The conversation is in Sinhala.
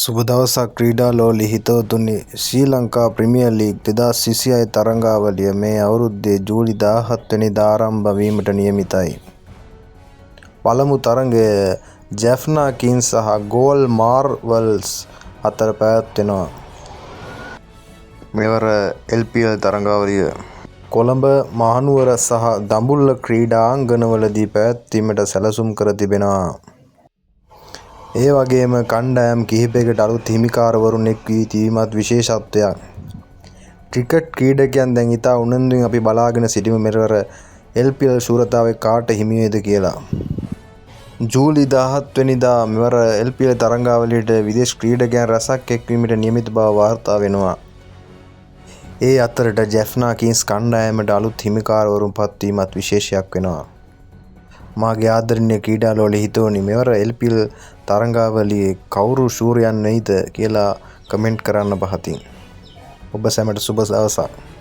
සුබ දවසක් ක්‍රීඩා ලෝලි හිතවතුනි. ශ්‍රී ලංකා ප්‍රීමියර් ලීග් 2026 තරඟාවලිය මේ අවුරුද්දේ ජූලි 17 වෙනිදා ආරම්භ වීමට නියමිතයි. පළමු තරඟය ජැෆ්නා කිංස් සහ ගෝල් මාර්වල්ස් අතර පැවැත්වෙනවා. මෙවර LPL තරඟාවලිය කොළඹ, මහනුවර සහ දඹුල්ල ක්‍රීඩාංගණවලදී පැවැත්වීමට සැලසුම් කර තිබෙනවා. ඒ වගේම කණ්ඩායම් කිහිපයකට අලුත් හිමිකාරවරුන් එක් වී තිබීමත් විශේෂත්වයක්. ක්‍රිකට් ක්‍රීඩකයන් දැන් ඉතා උනන්දුවෙන් අපි බලාගෙන සිටිමු මෙවර LPL ශූරතාවය කාට හිමි වේද කියලා. ජූලි 17 වෙනිදා මෙවර LPL තරඟාවලියට විදේශ ක්‍රීඩකයන් රැසක් එක්වීමට නියමිත බව වාර්තා වෙනවා. ඒ අතරට ජැෆ්නා කිංස් කණ්ඩායමට අලුත් හිමිකාරවරුන් පත්වීමත් විශේෂයක් වෙනවා. මාගේ ආදරණීය ක්‍රීඩා ලෝලි හිතවතුනි, මෙවර LPL තරඟාවලියේ කවුරු ශූරයන් වෙයිද කියලා කමෙන්ට් කරන්න පහතින්. ඔබ සැමට සුබ දවසක්.